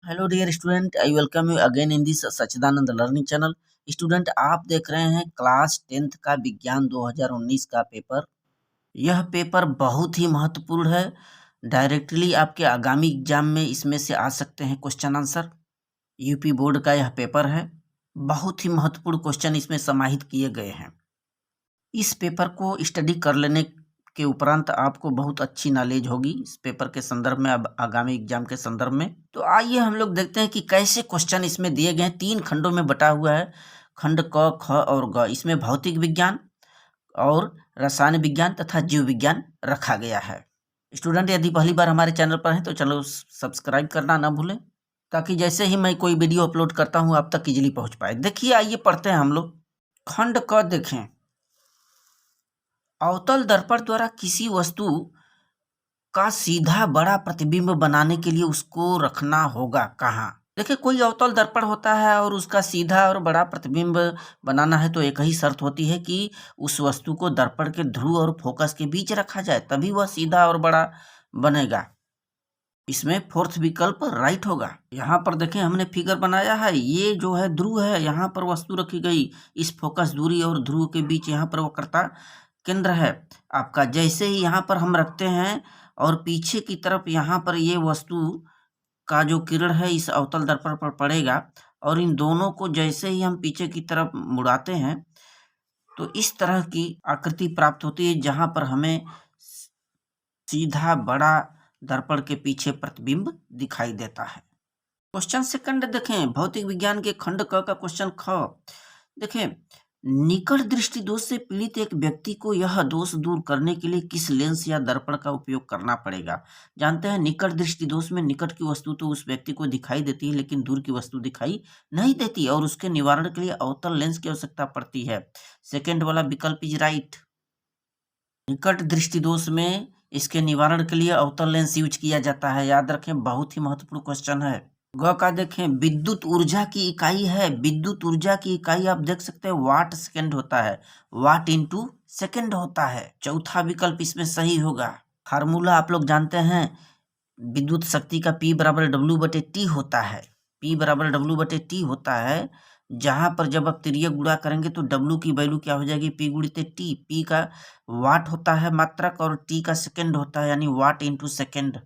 Hello dear student, I welcome you again in this Sachchidanand learning channel. Student, आप देख रहे हैं क्लास 10th का विज्ञान 2019 का पेपर। यह पेपर बहुत ही महत्वपूर्ण है। डायरेक्टली आपके आगामी एग्जाम में इसमें से आ सकते हैं क्वेश्चन आंसर। यूपी बोर्ड का यह पेपर है। बहुत ही महत्वपूर्ण क्वेश्चन इसमें समाहित किए गए हैं। इस पेपर को स्टडी कर लेने के उपरांत आपको बहुत अच्छी नॉलेज होगी इस पेपर के संदर्भ में, अब आगामी एग्जाम के संदर्भ में। तो आइए हम लोग देखते हैं कि कैसे क्वेश्चन इसमें दिए गए हैं। 3 खंडों में बटा हुआ है, खंड क, ख और ग। इसमें भौतिक विज्ञान और रसायन विज्ञान तथा जीव विज्ञान रखा गया है। स्टूडेंट, यदि पहली बार हमारे चैनल पर हैं तो चैनल सब्सक्राइब करना ना भूलें, ताकि जैसे ही मैं कोई वीडियो अपलोड करता हूँ आप तक इजीली पहुँच पाए। देखिए, आइए पढ़ते हैं हम लोग। खंड क देखें, अवतल दर्पण द्वारा किसी वस्तु का सीधा बड़ा प्रतिबिंब बनाने के लिए उसको रखना होगा कहाँ। देखिए, कोई अवतल दर्पण होता है और उसका सीधा और बड़ा प्रतिबिंब बनाना है तो एक ही शर्त होती है कि उस वस्तु को दर्पण के ध्रुव और फोकस के बीच रखा जाए, तभी वह सीधा और बड़ा बनेगा। इसमें फोर्थ विकल्प राइट होगा। यहाँ पर देखें, हमने फिगर बनाया है, ये जो है ध्रुव है, यहाँ पर वस्तु रखी गई, इस फोकस दूरी और ध्रुव के बीच यहाँ पर वक्रता केंद्र है आपका। जैसे ही यहाँ पर हम रखते हैं और पीछे की तरफ यहाँ पर ये वस्तु का जो किरण है इस अवतल दर्पण पर पड़ेगा और इन दोनों को जैसे ही हम पीछे की तरफ मुड़ाते हैं तो इस तरह की आकृति प्राप्त होती है, जहाँ पर हमें सीधा बड़ा दर्पण के पीछे प्रतिबिंब दिखाई देता है। क्वेश्चन सेकंड देखें, भौतिक विज्ञान के खंड क का क्वेश्चन ख। देखें, निकट दृष्टि दोष से पीड़ित एक व्यक्ति को यह दोष दूर करने के लिए किस लेंस या दर्पण का उपयोग करना पड़ेगा। जानते हैं, निकट दृष्टि दोष में निकट की वस्तु तो उस व्यक्ति को दिखाई देती है लेकिन दूर की वस्तु दिखाई नहीं देती और उसके निवारण के लिए अवतल लेंस की आवश्यकता पड़ती है। सेकेंड वाला विकल्प इज राइट। निकट दृष्टि दोष में इसके निवारण के लिए अवतल लेंस यूज किया जाता है। याद रखें, बहुत ही महत्वपूर्ण क्वेश्चन है। ग का देखें, विद्युत ऊर्जा की इकाई है। विद्युत ऊर्जा की इकाई आप देख सकते हैं वाट सेकेंड होता है, वाट इंटू सेकेंड होता है। चौथा विकल्प इसमें सही होगा। फार्मूला आप लोग जानते हैं, विद्युत शक्ति का P बराबर W/T होता है। P बराबर W/T होता है, जहां पर जब आप तिर्यक गुणा करेंगे तो W की वैल्यू क्या हो जाएगी, P गुणित T। P का वाट होता है मात्रक और T का सेकेंड होता है, यानी वाट इंटू सेकेंड।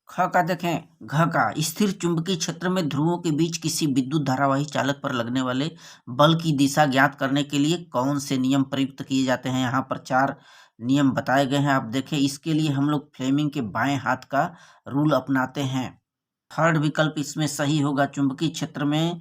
ख का देखें, घ का, स्थिर चुंबकीय क्षेत्र में ध्रुवों के बीच किसी विद्युत धारावाही चालक पर लगने वाले बल की दिशा ज्ञात करने के लिए कौन से नियम प्रयुक्त किए जाते हैं। यहाँ पर 4 नियम बताए गए हैं, आप देखें। इसके लिए हम लोग फ्लेमिंग के बाएं हाथ का रूल अपनाते हैं। थर्ड विकल्प इसमें सही होगा। चुंबकीय क्षेत्र में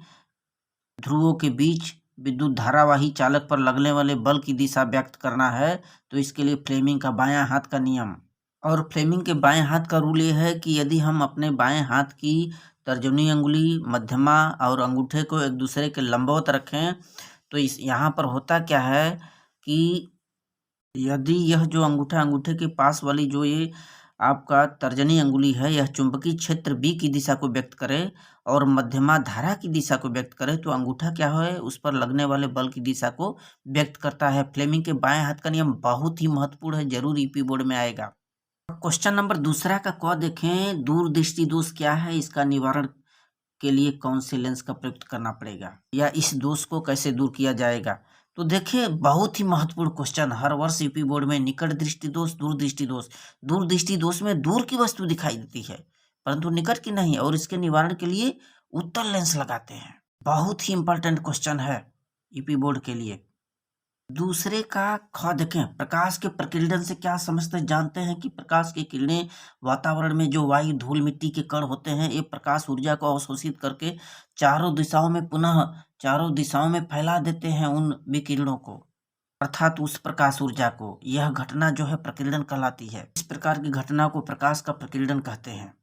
ध्रुवों के बीच विद्युत धारावाही चालक पर लगने वाले बल की दिशा व्यक्त करना है तो इसके लिए फ्लेमिंग का बायां हाथ का नियम। और फ्लेमिंग के बाएं हाथ का रूल ये है कि यदि हम अपने बाएं हाथ की तर्जनी अंगुली, मध्यमा और अंगूठे को एक दूसरे के लंबवत रखें तो इस यहाँ पर होता क्या है कि यदि यह जो अंगूठे के पास वाली जो ये आपका तर्जनी अंगुली है, यह चुंबकीय क्षेत्र B की दिशा को व्यक्त करे और मध्यमा धारा की दिशा को व्यक्त करे तो अंगूठा क्या है, उस पर लगने वाले बल की दिशा को व्यक्त करता है। फ्लेमिंग के बाएं हाथ का नियम बहुत ही महत्वपूर्ण है, जरूर यूपी बोर्ड में आएगा। क्वेश्चन नंबर दूसरा का क देखें, दूरदृष्टि दोष क्या है, इसका निवारण के लिए कौन से लेंस का प्रयुक्त करना पड़ेगा या इस दोष को कैसे दूर किया जाएगा। तो देखिए, बहुत ही महत्वपूर्ण क्वेश्चन, हर वर्ष यूपी बोर्ड में निकट दृष्टि दोष, दूरदृष्टि दोष। दूरदृष्टि दोष में दूर की वस्तु दिखाई देती है परंतु निकट की नहीं, और इसके निवारण के लिए उत्तल लेंस लगाते हैं। बहुत ही इंपॉर्टेंट क्वेश्चन है यूपी बोर्ड के लिए। दूसरे का ख देखें, प्रकाश के प्रकीर्णन से क्या समझते जानते हैं कि प्रकाश की किरणें वातावरण में जो वायु, धूल, मिट्टी के कण होते हैं, ये प्रकाश ऊर्जा को अवशोषित करके चारों दिशाओं में पुनः चारों दिशाओं में फैला देते हैं उन विकिरणों को, अर्थात उस प्रकाश ऊर्जा को। यह घटना जो है प्रकीर्णन कहलाती है। इस प्रकार की घटना को प्रकाश का प्रकीर्णन कहते हैं।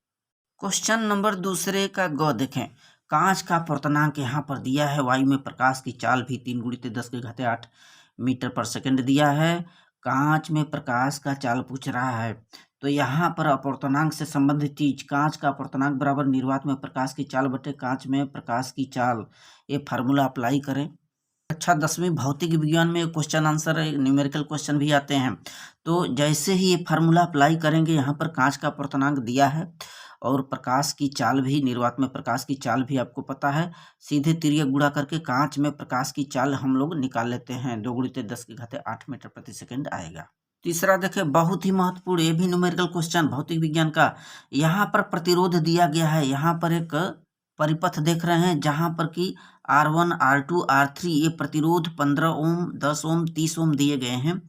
क्वेश्चन नंबर दूसरे का ग देखें, कांच का अपवर्तनांक यहाँ पर दिया है, वायु में प्रकाश की चाल भी 3 × 10⁸ मीटर पर सेकंड दिया है। कांच में प्रकाश का चाल पूछ रहा है तो यहाँ पर अपवर्तनांक से संबंधित चीज, कांच का अपवर्तनांक बराबर निर्वात में प्रकाश की चाल बटे कांच में प्रकाश की चाल, ये फार्मूला अप्लाई करें। अच्छा, 10वीं भौतिक विज्ञान में क्वेश्चन आंसर न्यूमेरिकल क्वेश्चन भी आते हैं। तो जैसे ही ये फार्मूला अप्लाई करेंगे, यहाँ पर कांच का अपवर्तनांक दिया है और प्रकाश की चाल भी, निर्वात में प्रकाश की चाल भी आपको पता है, सीधे तिर्यक गुणा करके कांच में प्रकाश की चाल हम लोग निकाल लेते हैं। 2 × 10⁸ मीटर प्रति सेकंड आएगा। तीसरा देखिए, बहुत ही महत्वपूर्ण, ये भी न्यूमेरिकल क्वेश्चन भौतिक विज्ञान का। यहाँ पर प्रतिरोध दिया गया है, यहाँ पर एक परिपथ देख रहे हैं जहाँ पर कि R1, R2, R3 ये प्रतिरोध 15 ओम, 10 ओम, 30 ओम दिए गए हैं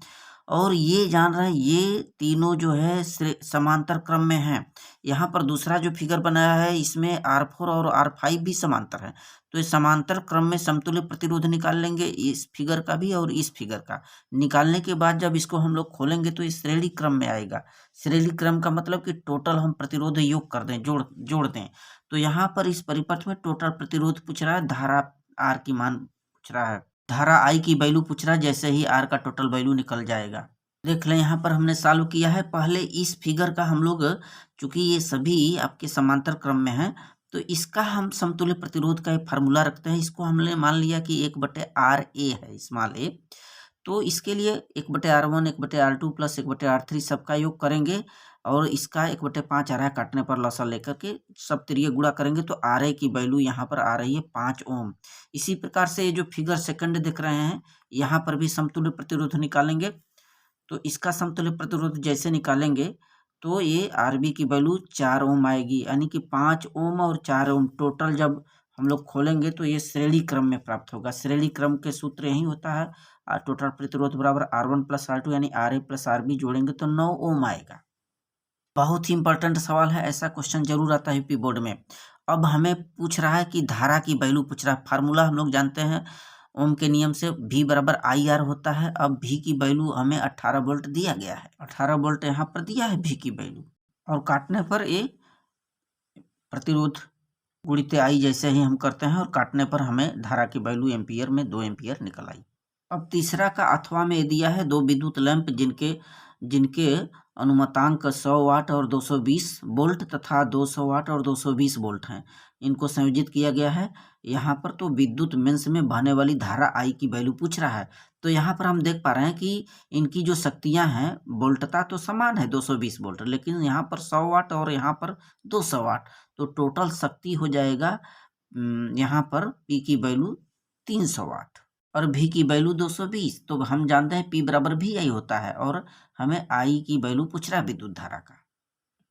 और ये जान रहे हैं ये तीनों जो है समांतर क्रम में हैं। यहाँ पर दूसरा जो फिगर बनाया है इसमें R4 और R5 भी समांतर है, तो इस समांतर क्रम में समतुल्य प्रतिरोध निकाल लेंगे, इस फिगर का भी और इस फिगर का। निकालने के बाद जब इसको हम लोग खोलेंगे तो इस श्रेणी क्रम में आएगा। श्रेणी क्रम का मतलब कि टोटल हम प्रतिरोध योग कर दें, जोड़ दें। तो यहाँ पर इस परिपथ में टोटल प्रतिरोध पूछ रहा है, धारा R की मान पूछ रहा है, धारा I की वैल्यू पूछ रहा है। जैसे ही R का टोटल वैल्यू निकल जाएगा, देख लें यहाँ पर हमने सॉल्व किया है। पहले इस फिगर का हम लोग, चूंकि ये सभी आपके समांतर क्रम में है, तो इसका हम समतुल्य प्रतिरोध का एक फार्मूला रखते हैं। इसको हमने मान लिया कि 1/RA है, स्मॉल a। तो इसके लिए 1/R1, 1/R2 प्लस 1/R3 सबका योग करेंगे और इसका 1/5 आ रहा है, काटने पर लसा लेकर के सब तिर्यक गुणा करेंगे तो RA की वैल्यू यहाँ पर आ रही है 5 ओम। इसी प्रकार से ये जो फिगर सेकंड दिख रहे हैं यहाँ पर भी समतुल्य प्रतिरोध निकालेंगे। तो इसका समतुल्य प्रतिरोध जैसे निकालेंगे तो ये RB की वैल्यू 4 ओम आएगी, यानी कि 5 ओम और 4 ओम टोटल जब हम लोग खोलेंगे तो ये श्रेणी क्रम में प्राप्त होगा। श्रेणी क्रम के सूत्र यही होता है, टोटल प्रतिरोध बराबर R1 + R2 यानी RA + RB जोड़ेंगे तो 9 ओम आएगा। बहुत ही इंपॉर्टेंट सवाल है, ऐसा क्वेश्चन जरूर आता है यूपी बोर्ड में। अब हमें पूछ रहा है कि धारा की वैल्यू पूछ रहा है। फार्मूला हम लोग जानते हैं ओम के नियम से, V = IR होता है। अब V की वैल्यू हमें 18 वोल्ट दिया गया है, 18 वोल्ट यहाँ पर दिया है V की वैल्यू, और काटने पर ये प्रतिरोध गुणित I जैसे ही हम करते हैं और काटने पर हमें धारा की वैल्यू एम्पियर में 2 एम्पियर निकल आई। अब तीसरा का अथवा में दिया है 2 विद्युत लैंप जिनके अनुमतांक 100 वाट और 220 वोल्ट तथा 200 वाट और 220 वोल्ट हैं, इनको संयोजित किया गया है। यहाँ पर तो विद्युत मेंस में बहने वाली धारा I की वैल्यू पूछ रहा है। तो यहाँ पर हम देख पा रहे हैं कि इनकी जो शक्तियाँ हैं, वोल्टता तो समान है 220 वोल्ट, लेकिन यहाँ पर 100 वाट और यहाँ पर 200 वाट, तो टोटल शक्ति हो जाएगा यहाँ पर P की वैल्यू 300 वाट और V की वैल्यू 220। तो हम जानते हैं P = VI होता है और हमें I की वैल्यू पूछ रहा है विद्युत धारा का।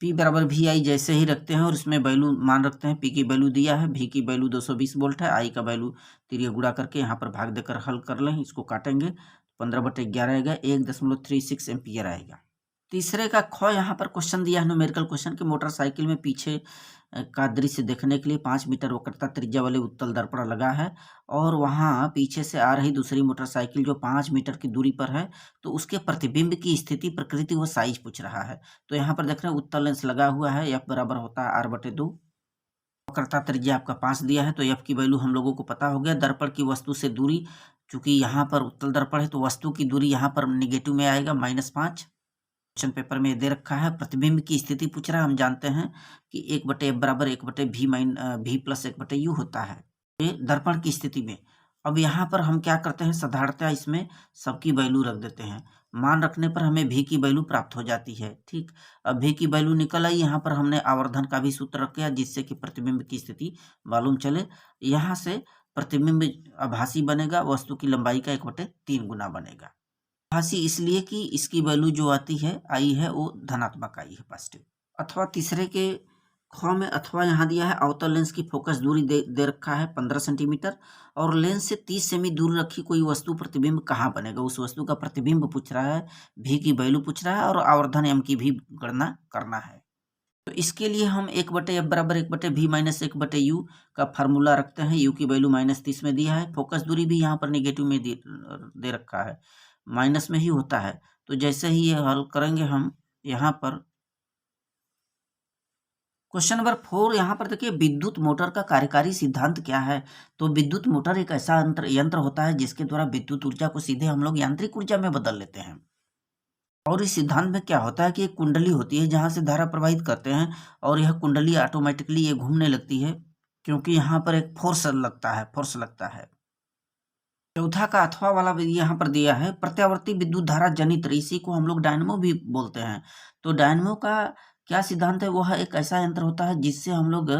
P = VI जैसे ही रखते हैं और इसमें वैल्यू मान रखते हैं, P की वैल्यू दिया है, V की वैल्यू 220 वोल्ट है, I का वैल्यू तिर्यक गुणा करके यहाँ पर भाग देकर हल कर लें। इसको काटेंगे 15/11 आएगा, 1.36 एम्पियर आएगा। तीसरे का ख यहाँ पर क्वेश्चन दिया है न्यूमेरिकल क्वेश्चन कि मोटरसाइकिल में पीछे का दृश्य देखने के लिए 5 मीटर वक्रता त्रिज्या वाले उत्तल दर्पण लगा है और वहाँ पीछे से आ रही दूसरी मोटरसाइकिल जो 5 मीटर की दूरी पर है, तो उसके प्रतिबिंब की स्थिति, प्रकृति व साइज पूछ रहा है। तो यहाँ पर देख रहे हैं उत्तल लेंस लगा हुआ है, F = होता है R/2। वक्रता त्रिज्या आपका 5 दिया है, तो F की वैल्यू हम लोगों को पता हो गया। दर्पण की वस्तु से दूरी, चूंकि यहाँ पर उत्तल दर्पण है तो वस्तु की दूरी यहाँ पर निगेटिव में आएगा -5। क्वेश्चन पेपर में दे रखा है। प्रतिबिंब की स्थिति पूछ रहा है। हम जानते हैं कि 1/F = 1/V + 1/U होता है ये दर्पण की स्थिति में। अब यहाँ पर हम क्या करते हैं, साधारणतः इसमें सबकी वैल्यू रख देते हैं। मान रखने पर हमें V की वैल्यू प्राप्त हो जाती है। ठीक, अब V की वैल्यू निकल आई। यहाँ पर हमने आवर्धन का भी सूत्र रखा जिससे कि प्रतिबिंब की स्थिति मालूम चले। यहाँ से प्रतिबिंब आभासी बनेगा, वस्तु की लंबाई का 1/3 गुना बनेगा। आभासी इसलिए कि इसकी वैल्यू जो आती है I है वो धनात्मक I है, पॉजिटिव। अथवा तीसरे के ख में अथवा यहाँ दिया है अवतल लेंस की फोकस दूरी दे रखा है 15 सेंटीमीटर और लेंस से 30 सेमी दूर रखी कोई वस्तु प्रतिबिंब कहाँ बनेगा, उस वस्तु का प्रतिबिंब पूछ रहा है, V की वैल्यू पूछ रहा है और आवर्धन M की भी गणना करना है। तो इसके लिए हम 1/F = 1/V - 1/U का फार्मूला रखते हैं। U की वैल्यू -30 में दिया है, फोकस दूरी भी यहाँ पर निगेटिव में दे रखा है, माइनस में ही होता है। तो जैसे ही ये हल करेंगे हम यहाँ पर क्वेश्चन नंबर 4, यहाँ पर देखिए विद्युत मोटर का कार्यकारी सिद्धांत क्या है। तो विद्युत मोटर एक ऐसा यंत्र होता है जिसके द्वारा विद्युत ऊर्जा को सीधे हम लोग यांत्रिक ऊर्जा में बदल लेते हैं। और इस सिद्धांत में क्या होता है कि एक कुंडली होती है जहाँ से धारा प्रवाहित करते हैं और यह कुंडली ऑटोमेटिकली ये घूमने लगती है क्योंकि यहाँ पर एक फोर्स लगता है। चौथा का अथवा वाला यहाँ पर दिया है प्रत्यावर्ती विद्युत धारा जनित, इसी को हम लोग डायनमो भी बोलते हैं। तो डायनमो का क्या सिद्धांत है? वह एक ऐसा यंत्र होता है जिससे हम लोग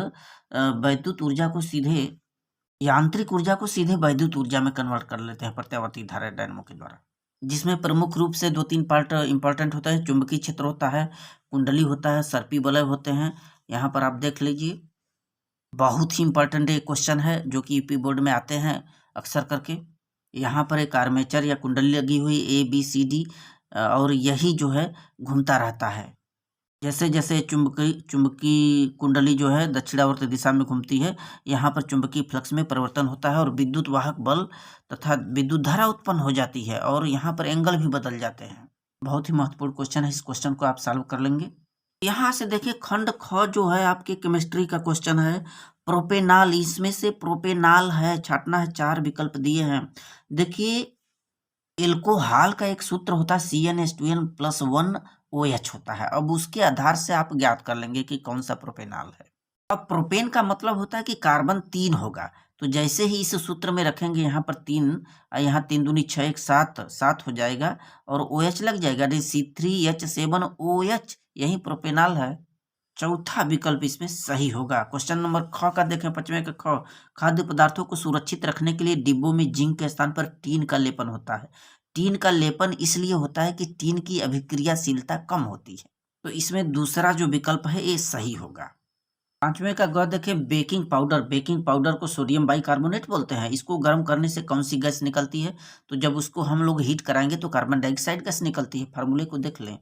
वैद्युत ऊर्जा को सीधे यांत्रिक ऊर्जा को सीधे वैद्युत ऊर्जा में कन्वर्ट कर लेते हैं प्रत्यावर्ती धारा डायनेमो के द्वारा, जिसमें प्रमुख रूप से 2-3 पार्ट इंपॉर्टेंट होता है। चुंबकीय क्षेत्र होता है, कुंडली होता है, सर्पी वलय होते हैं। यहाँ पर आप देख लीजिए, बहुत ही इंपॉर्टेंट एक क्वेश्चन है जो कि यूपी बोर्ड में आते हैं अक्सर करके। यहाँ पर एक आर्मेचर या कुंडली लगी हुई ABCD और यही जो है घूमता रहता है। जैसे जैसे चुंबकीय कुंडली जो है दक्षिणावर्त दिशा में घूमती है, यहाँ पर चुंबकीय फ्लक्स में परिवर्तन होता है और विद्युत वाहक बल तथा विद्युत धारा उत्पन्न हो जाती है और यहाँ पर एंगल भी बदल जाते हैं। बहुत ही महत्वपूर्ण क्वेश्चन है, इस क्वेश्चन को आप सॉल्व कर लेंगे। यहाँ से देखिए खंड ख जो है आपके केमिस्ट्री का क्वेश्चन है, प्रोपेनाल, इसमें से प्रोपेनाल है, छाटना है, 4 विकल्प दिए हैं। देखिए एल्कोहल का एक सूत्र होता है CnH2n+1OH होता है। अब उसके आधार से आप ज्ञात कर लेंगे कि कौन सा प्रोपेनाल है। अब प्रोपेन का मतलब होता है कि कार्बन 3 होगा, तो जैसे ही इस सूत्र में रखेंगे यहाँ पर 3, यहाँ 3 दूनी 6, 1 7 हो जाएगा और OH लग जाएगा, C3H7OH, यही प्रोपेनाल है। चौथा विकल्प इसमें सही होगा। क्वेश्चन नंबर ख का देखें, 5वें का ख, खाद्य पदार्थों को सुरक्षित रखने के लिए डिब्बों में जिंक के स्थान पर टीन का लेपन होता है। टीन का लेपन इसलिए होता है कि टीन की अभिक्रियाशीलता कम होती है, तो इसमें दूसरा जो विकल्प है ये सही होगा। 5वें का ग देखें, बेकिंग पाउडर। बेकिंग पाउडर को सोडियम बाइकार्बोनेट बोलते हैं। इसको गर्म करने से कौन सी गैस निकलती है? तो जब उसको हम लोग हीट कराएंगे तो कार्बन डाइऑक्साइड गैस निकलती है। फार्मूले को देख लें।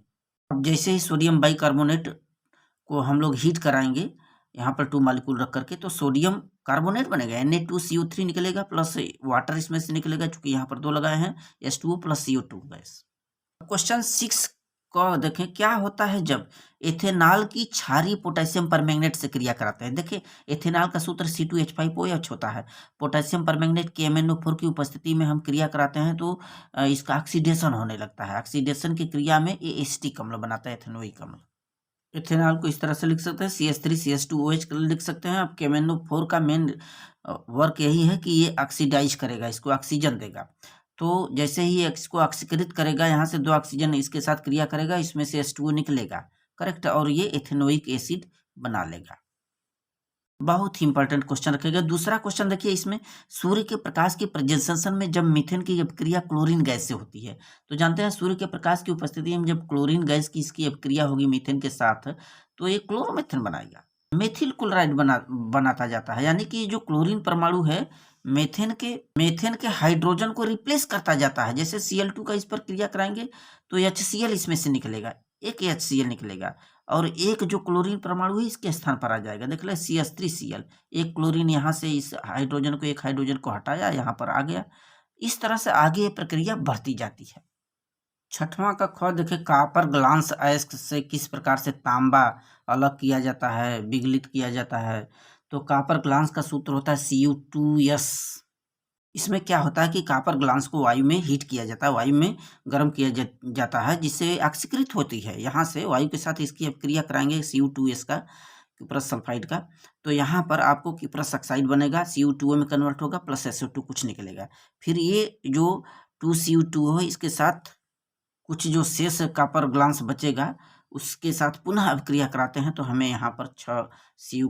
अब जैसे ही सोडियम बाइकार्बोनेट को हम लोग हीट कराएंगे यहाँ पर 2 मॉलिक्यूल रख करके, तो सोडियम कार्बोनेट बनेगा, Na2CO3 निकलेगा प्लस वाटर इसमें से निकलेगा, चूंकि यहाँ पर 2 लगाए हैं, H2O + CO2 गैस। क्वेश्चन 6 को देखें, क्या होता है जब एथेनॉल की क्षारीय पोटेशियम परमैंगनेट से क्रिया कराते हैं? देखिए एथेनॉल का सूत्र C2H5OH होता है। पोटेशियम परमैंगनेट के MnO4 की उपस्थिति में हम क्रिया कराते हैं तो इसका ऑक्सीडेशन होने लगता है। ऑक्सीडेशन की क्रिया में ये एसिटिक अम्ल बनाता है, एथेनोइक अम्ल। इथेनॉल को इस तरह से लिख सकते हैं, CH3CH2OH लिख सकते हैं। अब KMnO4 का मेन वर्क यही है कि ये ऑक्सीडाइज करेगा, इसको ऑक्सीजन देगा। तो जैसे ही इसको ऑक्सीकृत करेगा, यहाँ से 2 ऑक्सीजन इसके साथ क्रिया करेगा, इसमें से H2O निकलेगा, करेक्ट, और ये एथेनोइक एसिड बना लेगा। बहुत ही इंपॉर्टेंट क्वेश्चन रखेगा। दूसरा क्वेश्चन देखिए, इसमें सूर्य के प्रकाश की प्रेजेंटेशन में जब मीथेन की अभिक्रिया क्लोरीन गैस से होती है, तो जानते हैं सूर्य के प्रकाश की उपस्थिति में जब क्लोरीन गैस की इसकी अभिक्रिया होगी मीथेन के साथ, तो ये क्लोरोमीथेन बनाएगा, मेथिल क्लोराइड बनाता जाता है। यानी कि जो क्लोरीन परमाणु है मेथेन के हाइड्रोजन को रिप्लेस करता जाता है। जैसे Cl2 का इस पर क्रिया कराएंगे तो HCl इसमें से निकलेगा, एक HCl निकलेगा और एक जो क्लोरीन परमाणु है इसके स्थान पर आ जाएगा। देख ले CH3Cl, एक क्लोरीन यहाँ से इस हाइड्रोजन को, एक हाइड्रोजन को हटाया, यहाँ पर आ गया। इस तरह से आगे ये प्रक्रिया बढ़ती जाती है। 6वां का ख देखे, कॉपर ग्लास अयस्क से किस प्रकार से तांबा अलग किया जाता है, विगलित किया जाता है? तो कॉपर ग्लास का सूत्र होता है Cu2S। इसमें क्या होता है कि कॉपर ग्लास को वायु में हीट किया जाता है, वायु में गर्म किया जाता है, जिससे ऑक्सीकृत होती है। यहाँ से वायु के साथ इसकी क्रिया कराएंगे Cu2S का, क्यूप्रस सल्फाइड का, तो यहाँ पर आपको क्यूप्रस ऑक्साइड बनेगा, Cu2O में कन्वर्ट होगा, प्लस SO2 कुछ निकलेगा। फिर ये जो 2Cu2 है इसके साथ कुछ जो शेष कॉपर ग्लास बचेगा उसके साथ पुनः अभिक्रिया कराते हैं, तो हमें यहाँ पर 6 Cu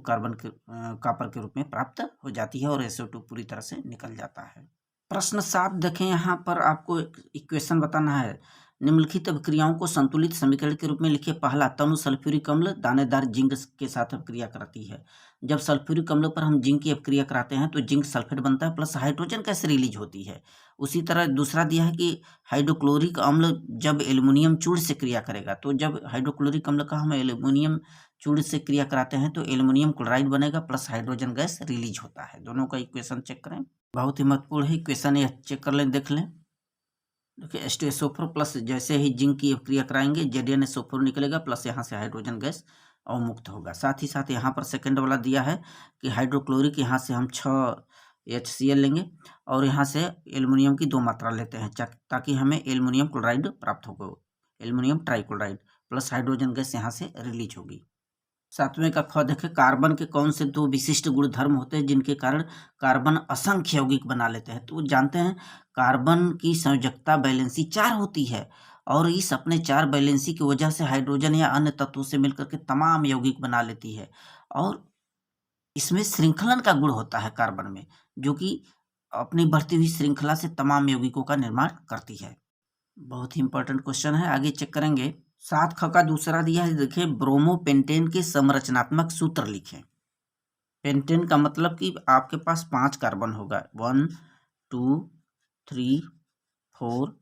कॉपर के रूप में प्राप्त हो जाती है और SO2 पूरी तरह से निकल जाता है। प्रश्न 7 देखें, यहाँ पर आपको इक्वेशन बताना है। निम्नलिखित अभिक्रियाओं को संतुलित समीकरण के रूप में लिखिए। पहला, तनु सल्फ्यूरिक अम्ल दानेदार जिंक के साथ अभिक्रिया कराती है। जब सल्फ्यूरिक अम्ल पर हम जिंक की अभिक्रिया कराते हैं तो जिंक सल्फेट बनता है प्लस हाइड्रोजन गैस रिलीज होती है। उसी तरह दूसरा दिया है कि हाइड्रोक्लोरिक अम्ल जब एल्युमिनियम चूड़ से क्रिया करेगा, तो जब हाइड्रोक्लोरिक अम्ल का हम एल्युमिनियम चूड़ से क्रिया कराते हैं तो एल्युमिनियम क्लोराइड बनेगा प्लस हाइड्रोजन गैस रिलीज होता है। दोनों का इक्वेशन चेक करें, बहुत ही महत्वपूर्ण है इक्वेशन, ये चेक कर लें, देख लें। देखिए H2SO4 प्लस जैसे ही जिंक की अभिक्रिया कराएंगे ZnSO4 निकलेगा प्लस यहाँ से हाइड्रोजन गैस अवमुक्त होगा। साथ ही साथ यहाँ पर सेकंड वाला दिया है कि हाइड्रोक्लोरिक, यहाँ से हम 6 HCl लेंगे और यहाँ से एल्युमिनियम की 2 मात्रा लेते हैं ताकि हमें एल्युमिनियम क्लोराइड प्राप्त होगा, aluminium trichloride plus hydrogen gas यहाँ से रिलीज होगी। 7वें का ख देखें, कार्बन के कौन से 2 विशिष्ट गुण धर्म होते हैं जिनके कारण कार्बन असंख्य यौगिक बना लेते हैं? तो जानते हैं कार्बन की संयोजकता वैलेंसी 4 होती है और इस अपने 4 वैलेंसी की वजह से हाइड्रोजन या अन्य तत्वों से मिलकर के तमाम यौगिक बना लेती है। और इसमें श्रृंखलन का गुण होता है कार्बन में, जो कि अपनी बढ़ती हुई श्रृंखला से तमाम यौगिकों का निर्माण करती है। बहुत ही इंपॉर्टेंट क्वेश्चन है, आगे चेक करेंगे। 7ख का दूसरा दिया है, देखिए ब्रोमोपेंटेन के संरचनात्मक सूत्र लिखें। पेंटेन का मतलब कि आपके पास 5 कार्बन होगा, 1 2 3 4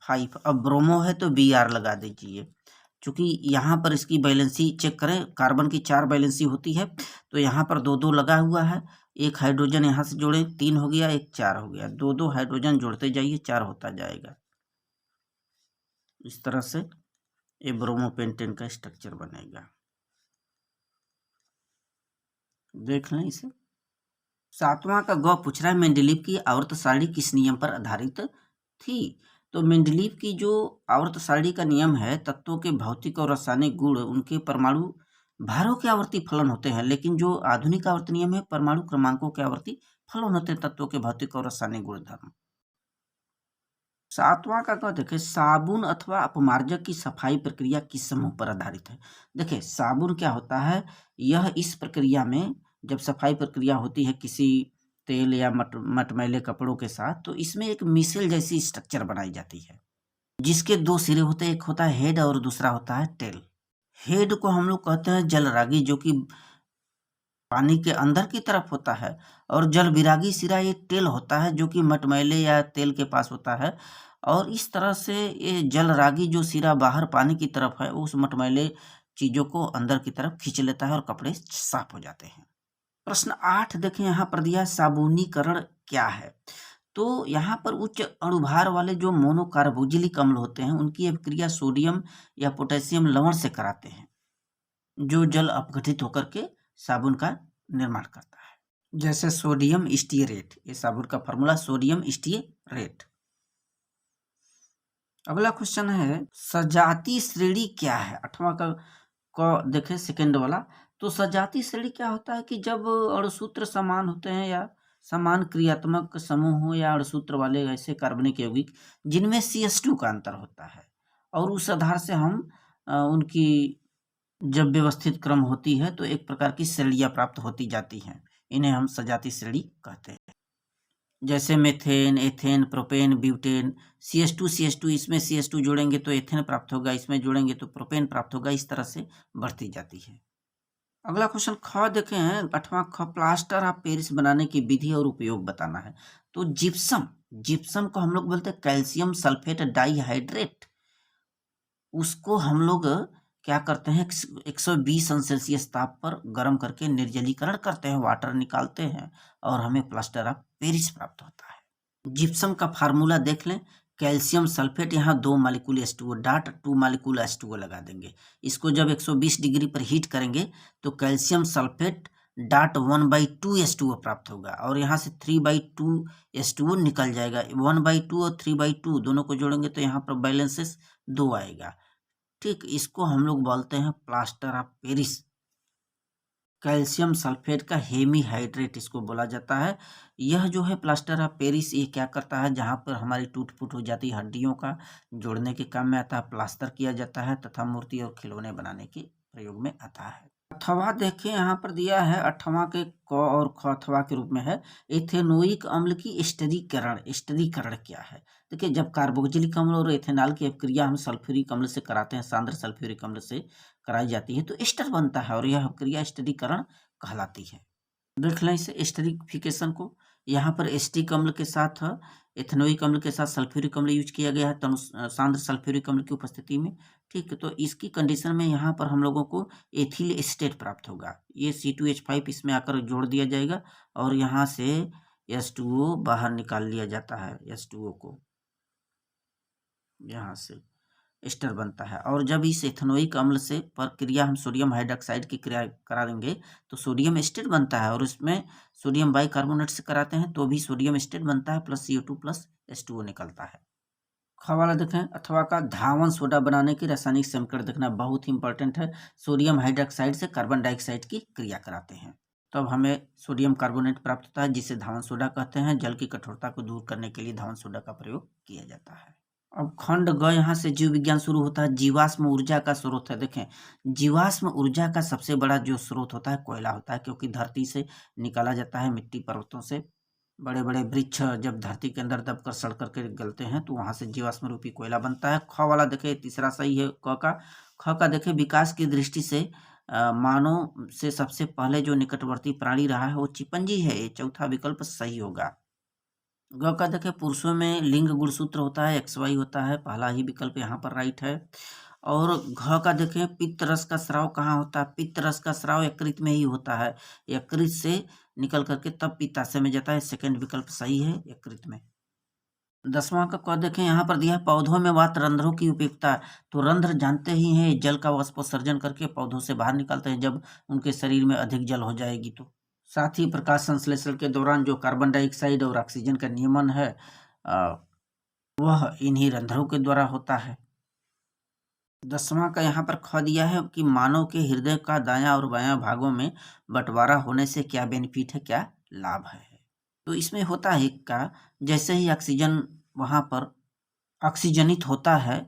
5। अब ब्रोमो है तो Br लगा दीजिए, क्योंकि यहाँ पर इसकी बैलेंसी चेक करें, कार्बन की 4 बैलेंसी होती है, तो यहाँ पर 2-2 लगा हुआ है। एक हाइड्रोजन यहाँ से जोड़े 3 हो गया, एक 4 हो गया, 2-2 हाइड्रोजन जोड़ते जाइए 4 होता जाएगा। इस तरह से ये ब्रोमोपेंटेन का स्ट्रक्चर बनेगा, देख लें इसे। 7वां का ग पूछ रहा है, मेंडलीव की आवर्त सारणी किस नियम पर आधारित थी? तो मेंडलीव की जो आवर्त सारणी का नियम है, तत्वों के भौतिक और रासायनिक गुण उनके परमाणु भारों के आवर्ती फलन होते हैं, लेकिन जो आधुनिक आवर्त नियम है, परमाणु क्रमांकों के आवर्ती फलन होते हैं तत्वों के भौतिक और रासायनिक गुणधर्म। 7वां का देखें, साबुन अथवा अपमार्जक की सफाई प्रक्रिया किस समूह पर आधारित है? देखिए साबुन क्या होता है, यह इस प्रक्रिया में जब सफाई प्रक्रिया होती है किसी तेल या मटमैले कपड़ों के साथ, तो इसमें एक मिसल जैसी स्ट्रक्चर बनाई जाती है, जिसके 2 सिरे होते हैं, एक होता है हेड और दूसरा होता है टेल। हेड को हम लोग कहते हैं जलरागी, जो कि पानी के अंदर की तरफ होता है, और जल विरागी सिरा ये टेल होता है, जो कि मटमैले या तेल के पास होता है। और इस तरह से ये जलरागी जो सिरा बाहर पानी की तरफ है, उस मटमैले चीजों को अंदर की तरफ खींच लेता है और कपड़े साफ हो जाते हैं। प्रश्न 8 देखें, यहाँ पर दिया साबुनीकरण क्या है? तो यहाँ पर उच्च अणुभार वाले जो मोनोकार्बोजिलिक अम्ल होते हैं, उनकी अभिक्रिया सोडियम या पोटेशियम लवण से कराते हैं, जो जल अपघटित होकर के साबुन का निर्माण करता है, जैसे सोडियम स्टीयरेट। ये साबुन का फॉर्मूला सोडियम स्टीयरेट। अगला क्वेश्चन है, सजाती श्रेणी क्या है? 8वां का देखें सेकेंड वाला। तो सजाती श्रेणी क्या होता है कि जब अणुसूत्र समान होते हैं या समान क्रियात्मक समूह हो या अणुसूत्र वाले ऐसे कार्बनिक यौगिक जिनमें CH2 का अंतर होता है, और उस आधार से हम उनकी जब व्यवस्थित क्रम होती है तो एक प्रकार की श्रेणियां प्राप्त होती जाती हैं, इन्हें हम सजाती श्रेणी कहते हैं। जैसे methane, ethane, propane, butane, CH2 इसमें CH2 जोड़ेंगे तो एथेन प्राप्त होगा, इसमें जोड़ेंगे तो प्रोपेन प्राप्त होगा, इस तरह से बढ़ती जाती है। अगला क्वेश्चन ख देखें हैं, 8वां ख, प्लास्टर ऑफ पेरिस बनाने की विधि और उपयोग बताना है। तो जिप्सम को हम लोग बोलते हैं कैल्शियम सल्फेट डाइहाइड्रेट। उसको हम लोग क्या करते हैं, 120 ताप पर गर्म करके निर्जलीकरण करते हैं, वाटर निकालते हैं, और हमें प्लास्टर ऑफ पेरिस प्राप्त होता है। जिप्सम का फार्मूला देख लें, कैल्शियम सल्फेट, यहाँ 2 molecule H2O dot 2 molecule H2O लगा देंगे। इसको जब 120 डिग्री पर हीट करेंगे तो कैल्शियम सल्फेट डाट 1/2 H2O प्राप्त होगा, और यहाँ से 3/2 H2O निकल जाएगा। 1/2 और 3/2 दोनों को जोड़ेंगे तो यहाँ पर बैलेंसेस 2 आएगा। ठीक, इसको हम लोग बोलते हैं plaster of Paris. Calcium sulphate का हेमीहाइड्रेट इसको बोला जाता है। यह जो है प्लास्टर ऑफ पेरिस, ये क्या करता है, जहाँ पर हमारी टूट फूट हो जाती हड्डियों का जोड़ने के काम में आता है, प्लास्टर किया जाता है, तथा मूर्ति और खिलौने बनाने के प्रयोग में आता है। अथवा देखें, यहाँ पर दिया है 8वां के क और ख अथवा के रूप में है, एथेनोइक अम्ल की स्थिरीकरण क्या है? देखिए जब कार्बोक्जिलिक अम्ल और एथेनॉल की अभिक्रिया हम सल्फ्यूरिक अम्ल से कराते हैं, सांद्र सल्फ्यूरिक अम्ल से कराई जाती है, तो एस्टर बनता है, और यह अभिक्रिया स्थिरीकरण कहलाती है। देख लें इसे एस्टरिफिकेशन को। यहाँ पर एस्टिक अम्ल के साथ एथेनोइक अम्ल के साथ सल्फ्यूरिक अम्ल यूज किया गया है सांद्र सल्फ्यूरिक अम्ल की उपस्थिति में। ठीक है, तो इसकी कंडीशन में यहाँ पर हम लोगों को एथिल एस्टेट प्राप्त होगा। ये C2H5 इसमें आकर जोड़ दिया जाएगा, और यहाँ से H2O बाहर निकाल लिया जाता है, H2O को यहाँ से एस्टर बनता है। और जब इस एथेनोइक अम्ल से प्रक्रिया हम सोडियम हाइड्रोक्साइड की क्रिया करा देंगे तो सोडियम एस्टेट बनता है, और इसमें सोडियम बाइकार्बोनेट से कराते हैं तो भी सोडियम एस्टेट बनता है, प्लस CO2 प्लस H2O निकलता है। ख वाला देखें, अथवा का धावन सोडा बनाने की रासायनिक समीकरण देखना बहुत ही इंपॉर्टेंट है। सोडियम हाइड्रोक्साइड से कार्बन डाइऑक्साइड की क्रिया कराते हैं, तब हमें सोडियम कार्बोनेट प्राप्त होता है, जिसे धावन सोडा कहते हैं। जल की कठोरता को दूर करने के लिए धावन सोडा का प्रयोग किया जाता है। अब खंड ग यहाँ से जीव विज्ञान शुरू होता है। जीवाश्म ऊर्जा का स्रोत है। देखें, जीवाश्म ऊर्जा का सबसे बड़ा जो स्रोत होता है कोयला होता है, क्योंकि धरती से निकाला जाता है, मिट्टी पर्वतों से। बड़े बड़े वृक्ष जब धरती के अंदर दबकर सड़ करके गलते हैं तो वहां से जीवाश्म रूपी कोयला बनता है। ख वाला देखे तीसरा सही है। क का ख का देखे विकास की दृष्टि से मानव से सबसे पहले जो निकटवर्ती प्राणी रहा है वो चिंपैंजी है। ये चौथा विकल्प सही होगा। ग का देखे पुरुषों में लिंग गुणसूत्र होता है, XY होता है। पहला ही विकल्प यहाँ पर राइट है। और घ का देखें पित्त रस का स्राव कहाँ होता है? पित्त रस का स्राव यकृत में ही होता है। यकृत से निकल करके तब पित्ताशय में जाता है। सेकंड विकल्प सही है, यकृत में। 10वां का क देखें, यहाँ पर दिया है पौधों में वात रंध्रों की उपयुक्तता। तो रंध्र जानते ही हैं, जल का वाष्पोत्सर्जन करके पौधों से बाहर निकालते हैं जब उनके शरीर में अधिक जल हो जाएगी तो। साथ ही प्रकाश संश्लेषण के दौरान जो कार्बन डाइऑक्साइड और ऑक्सीजन का नियमन है वह इन्हीं रंध्रों के द्वारा होता है। 10वां का यहाँ पर ख दिया है कि मानव के हृदय का दायां और बायां भागों में बंटवारा होने से क्या बेनिफिट है, क्या लाभ है। तो इसमें होता है का जैसे ही ऑक्सीजन वहां पर ऑक्सीजनित होता है,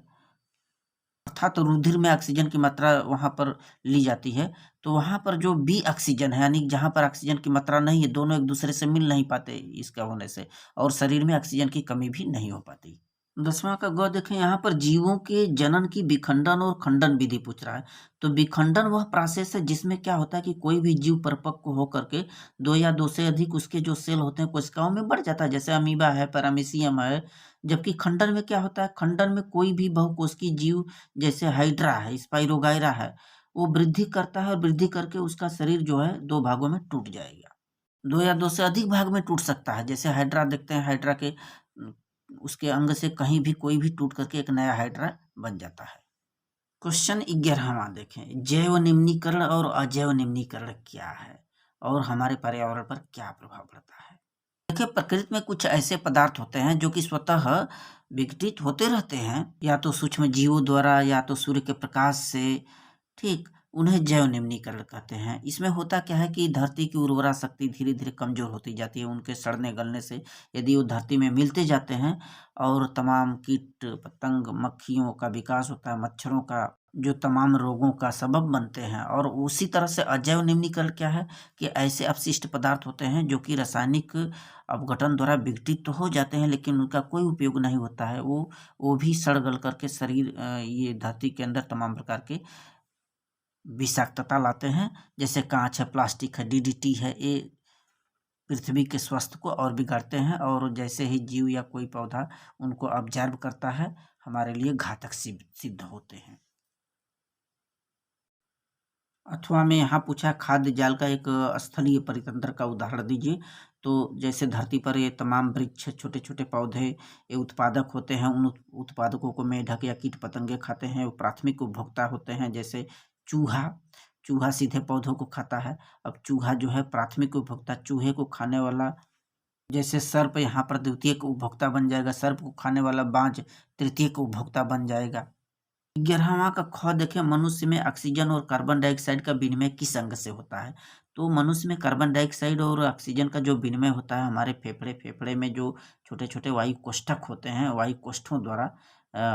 अर्थात रुधिर में ऑक्सीजन की मात्रा वहां पर ली जाती है, तो वहां पर जो बी ऑक्सीजन है, यानी जहां पर ऑक्सीजन की मात्रा नहीं है, दोनों एक दूसरे से मिल नहीं पाते इसका होने से, और शरीर में ऑक्सीजन की कमी भी नहीं हो पाती। 10वां का ग देखें, यहाँ पर जीवों के जनन की विखंडन और खंडन विधि पूछ रहा है। तो विखंडन वह प्रोसेस है जिसमें क्या होता है कि कोई भी जीव परिपक्व होकर के दो या दो से अधिक उसके जो सेल होते हैं कोशिकाओं में बढ़ जाता है, जैसे अमीबा है, पैरामीशियम है। जबकि खंडन में क्या होता है? खंडन में कोई भी बहुकोशिकीय जीव जैसे हाइड्रा है, स्पाइरोगाइरा है, वो वृद्धि करता है और वृद्धि करके उसका शरीर जो है दो भागों में टूट जाएगा। दो या दो से अधिक भाग में टूट सकता है। जैसे हाइड्रा देखते हैं, हाइड्रा के उसके अंग से कहीं भी कोई भी टूट करके एक नया हाइड्रा बन जाता है। क्वेश्चन 11वां देखें, जैव निम्नीकरण और अजैव निम्नीकरण क्या है और हमारे पर्यावरण पर क्या प्रभाव पड़ता है? देखिए, प्रकृति में कुछ ऐसे पदार्थ होते हैं जो कि स्वतः विघटित होते रहते हैं, या तो सूक्ष्म जीवों द्वारा या तो सूर्य के प्रकाश से। ठीक, उन्हें जैव निम्नीकरण कहते हैं। इसमें होता क्या है कि धरती की उर्वरा शक्ति धीरे धीरे कमजोर होती जाती है उनके सड़ने गलने से। यदि वो धरती में मिलते जाते हैं और तमाम कीट पतंग मक्खियों का विकास होता है, मच्छरों का जो तमाम रोगों का सबब बनते हैं। और उसी तरह से अजैव निम्नीकरण क्या है कि ऐसे अपशिष्ट पदार्थ होते हैं जो कि रासायनिक अपघटन द्वारा विघटित तो हो जाते हैं लेकिन उनका कोई उपयोग नहीं होता है। वो भी सड़ गल करके शरीर ये धरती के अंदर तमाम प्रकार के विषाक्तता लाते हैं। जैसे कांच है, प्लास्टिक है, DDT है, ये पृथ्वी के स्वास्थ्य को और बिगाड़ते हैं। और जैसे ही जीव या कोई पौधा उनको ऑब्जर्व करता है, हमारे लिए घातक सिद्ध होते हैं। अथवा में यहाँ पूछा खाद्य जाल का एक स्थलीय परितंत्र का उदाहरण दीजिए। तो जैसे धरती पर ये तमाम वृक्ष, छोटे छोटे पौधे ये उत्पादक होते हैं। उन उत्पादकों को मेढक या कीट पतंगे खाते हैं। वो प्राथमिक उपभोक्ता होते हैं। जैसे चूहा, चूहा सीधे पौधों को खाता है। अब चूहा जो है प्राथमिक उपभोक्ता, चूहे को खाने वाला। जैसे सर्प यहाँ पर द्वितीयक उपभोक्ता बन जाएगा, सर्प को खाने वाला बाज तृतीयक उपभोक्ता बन जाएगा। 11वां का ख देखें, मनुष्य में ऑक्सीजन और कार्बन डाइऑक्साइड का विनिमय किस अंग से होता है? तो मनुष्य में कार्बन डाइऑक्साइड और ऑक्सीजन का जो विनिमय होता है हमारे फेफड़े में जो छोटे छोटे वायु कोष्ठक होते हैं, वायु कोष्ठों द्वारा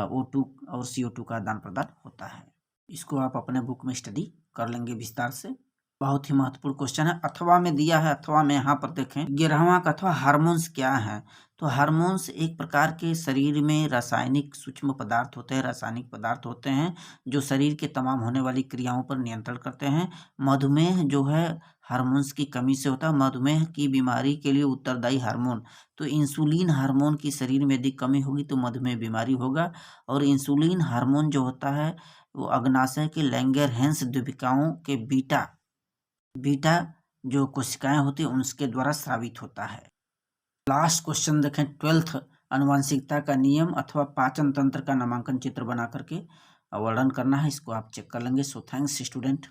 O2 और CO2 का आदान प्रदान होता है। इसको आप अपने बुक में स्टडी कर लेंगे विस्तार से। बहुत ही महत्वपूर्ण क्वेश्चन है। अथवा में दिया है, अथवा में यहाँ पर देखें 11वां का अथवा हार्मोन्स क्या है? तो हार्मोन्स एक प्रकार के शरीर में रासायनिक सूक्ष्म पदार्थ होते हैं, रासायनिक पदार्थ होते हैं जो शरीर के तमाम होने वाली क्रियाओं पर नियंत्रण करते हैं। मधुमेह जो है हार्मोन्स की कमी से होता है। मधुमेह की बीमारी के लिए उत्तरदायी हार्मोन, तो इंसुलिन हार्मोन की शरीर में यदि कमी होगी तो मधुमेह बीमारी होगा। और इंसुलिन हार्मोन जो होता है वो अग्नाशय के लैंगरहैंस द्वीपिकाओं के बीटा जो कोशिकाएं होती है उसके द्वारा स्रावित होता है। लास्ट क्वेश्चन देखें, 12th आनुवंशिकता का नियम अथवा पाचन तंत्र का नामांकन चित्र बना करके वर्णन करना है। इसको आप चेक कर लेंगे। So thanks student.